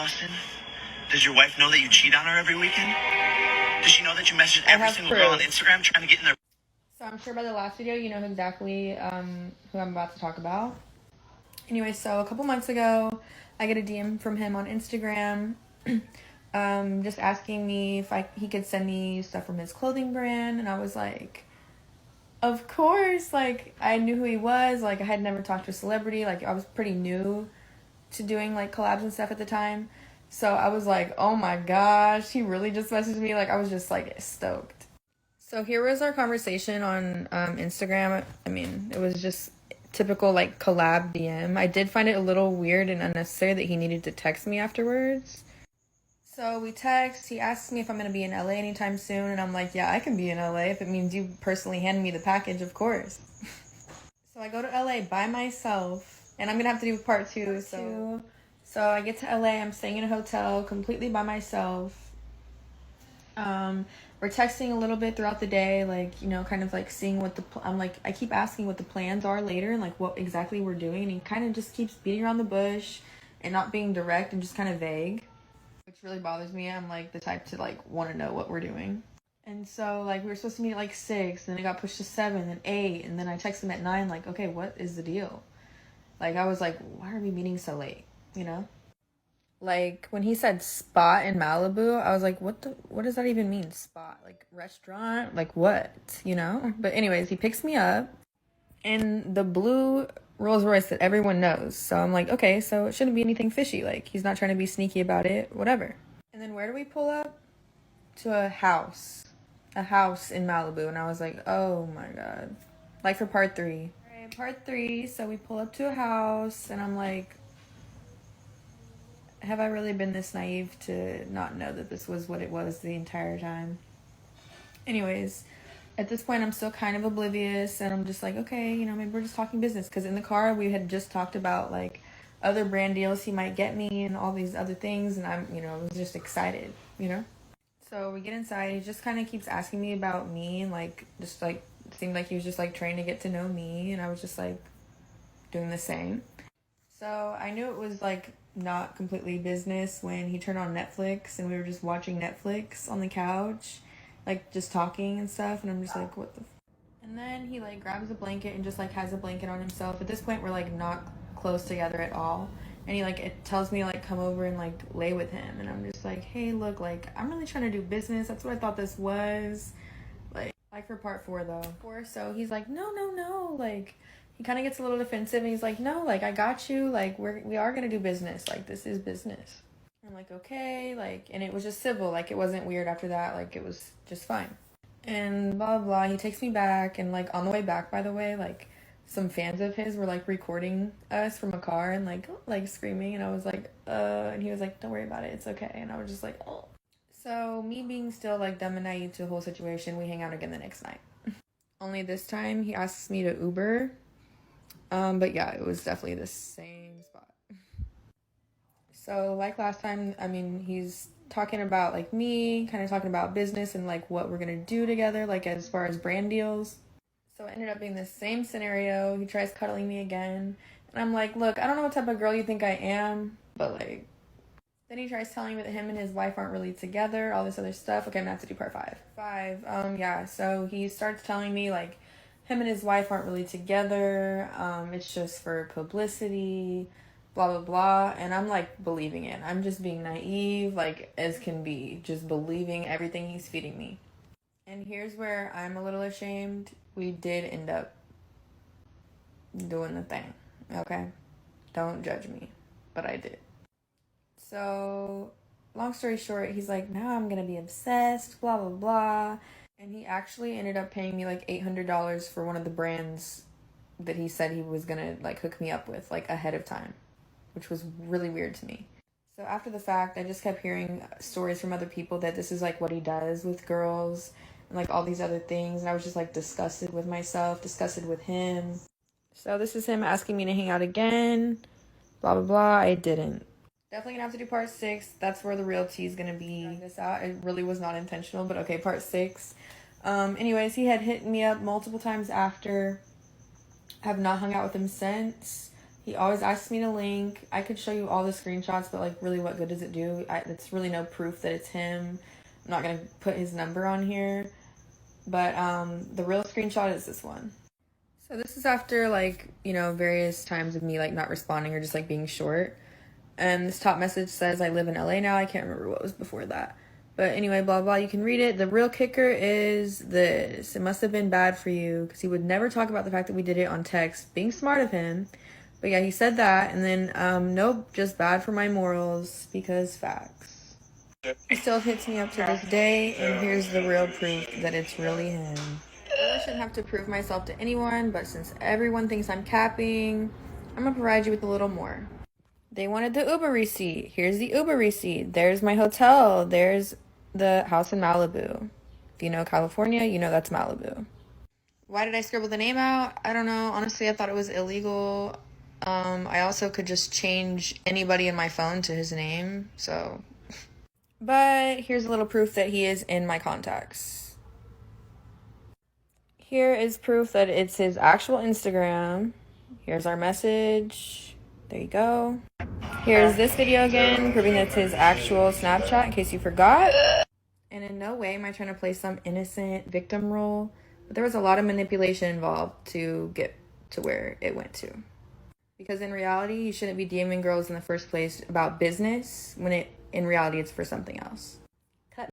Austin? Does your wife know that you cheat on her every weekend? Does she know that you message every single girl on Instagram trying to get in their... So I'm sure by the last video, you know exactly who I'm about to talk about. Anyway, so a couple months ago, I get a DM from him on Instagram, just asking me if he could send me stuff from his clothing brand, and I was like, of course. Like, I knew who he was. Like, I had never talked to a celebrity. Like, I was pretty new to doing like collabs and stuff at the time, so I was like, oh my gosh, he really just messaged me. Like, I was just like stoked. So here was our conversation on Instagram. I mean, it was just typical like collab DM. I did find it a little weird and unnecessary that he needed to text me afterwards. So we text, he asks me if I'm going to be in LA anytime soon, and I'm like, yeah, I can be in LA if it means you personally hand me the package, of course. So I go to LA by myself, and I'm going to have to do part two. So I get to LA, I'm staying in a hotel completely by myself. We're texting a little bit throughout the day, like, you know, kind of like seeing what I'm like, I keep asking what the plans are later and like what exactly we're doing, and he kind of just keeps beating around the bush and not being direct and just kind of vague, which really bothers me. I'm like the type to like want to know what we're doing. And so like we were supposed to meet at like 6, and then it got pushed to 7, then 8, and then I texted him at 9 like, okay, what is the deal? Like, I was like, why are we meeting so late, you know? Like, when he said spot in Malibu, I was like, what does that even mean? Spot? Like, restaurant? Like, what? You know? But anyways, he picks me up in the blue Rolls Royce that everyone knows. So I'm like, okay, so it shouldn't be anything fishy. Like, he's not trying to be sneaky about it, whatever. And then where do we pull up? To a house. A house in Malibu. And I was like, oh my God. Like, for part 3. All right, part 3. So we pull up to a house, and I'm like, have I really been this naive to not know that this was what it was the entire time? Anyways, at this point, I'm still kind of oblivious, and I'm just like, okay, you know, maybe we're just talking business. Because in the car, we had just talked about, like, other brand deals he might get me and all these other things, and I was just excited, you know? So we get inside, he just kind of keeps asking me about me, and, like, just, like, it seemed like he was just, like, trying to get to know me, and I was just, like, doing the same. So I knew it was, like, not completely business when he turned on Netflix, and we were just watching Netflix on the couch, like, just talking and stuff, and I'm just like, what the And then he, like, grabs a blanket and just, like, has a blanket on himself. At this point, we're, like, not close together at all, and he, like, it tells me, like, come over and, like, lay with him, and I'm just like, hey, look, like, I'm really trying to do business. That's what I thought this was. Like for part 4, though. So he's like, no, like, he kind of gets a little defensive, and he's like, no, like, I got you, like, we are gonna do business, like, this is business. I'm like, okay, like, and it was just civil, like, it wasn't weird after that, like, it was just fine. And blah, blah, blah, he takes me back, and, like, on the way back, by the way, like, some fans of his were, like, recording us from a car, and, like, screaming, and I was like, and he was like, don't worry about it, it's okay, and I was just like, oh. So, me being still, like, dumb and naive to the whole situation, we hang out again the next night. Only this time, he asks me to Uber. But yeah, it was definitely the same spot. So, like last time, I mean, he's talking about, like, me, kind of talking about business and, like, what we're gonna do together, like, as far as brand deals. So, it ended up being the same scenario. He tries cuddling me again. And I'm like, look, I don't know what type of girl you think I am, but, like... Then he tries telling me that him and his wife aren't really together, all this other stuff. Okay, I'm gonna have to do part 5. Yeah, so he starts telling me, like, him and his wife aren't really together, it's just for publicity, blah, blah, blah, and I'm, like, believing it. I'm just being naive, like, as can be, just believing everything he's feeding me. And here's where I'm a little ashamed. We did end up doing the thing, okay? Don't judge me, but I did. So, long story short, he's like, now I'm gonna be obsessed, blah, blah, blah. And he actually ended up paying me like $800 for one of the brands that he said he was gonna like hook me up with, like, ahead of time, which was really weird to me. So after the fact, I just kept hearing stories from other people that this is like what he does with girls and like all these other things. And I was just like disgusted with myself, disgusted with him. So this is him asking me to hang out again, blah, blah, blah. I didn't. Definitely gonna have to do part 6. That's where the real tea is gonna be. This out. It really was not intentional, but okay, part 6. Anyways, he had hit me up multiple times after. I have not hung out with him since. He always asks me to link. I could show you all the screenshots, but like really what good does it do? It's really no proof that it's him. I'm not going to put his number on here. But the real screenshot is this one. So this is after like, you know, various times of me like not responding or just like being short. And this top message says I live in LA now. I can't remember what was before that. But anyway, blah, blah, you can read it. The real kicker is this. It must have been bad for you because he would never talk about the fact that we did it on text. Being smart of him. But yeah, he said that. And then, nope, just bad for my morals because facts. He still hits me up to this day. And here's the real proof that it's really him. I really shouldn't have to prove myself to anyone. But since everyone thinks I'm capping, I'm going to provide you with a little more. They wanted the Uber receipt. Here's the Uber receipt. There's my hotel. There's the house in Malibu. If you know California, you know that's Malibu. Why did I scribble the name out? I don't know. Honestly, I thought it was illegal. I also could just change anybody in my phone to his name, so. But here's a little proof that he is in my contacts. Here is proof that it's his actual Instagram. Here's our message. There you go. Here's this video again, proving that it's his actual Snapchat, in case you forgot. And in no way am I trying to play some innocent victim role, but there was a lot of manipulation involved to get to where it went to. Because in reality, you shouldn't be DMing girls in the first place about business when in reality it's for something else.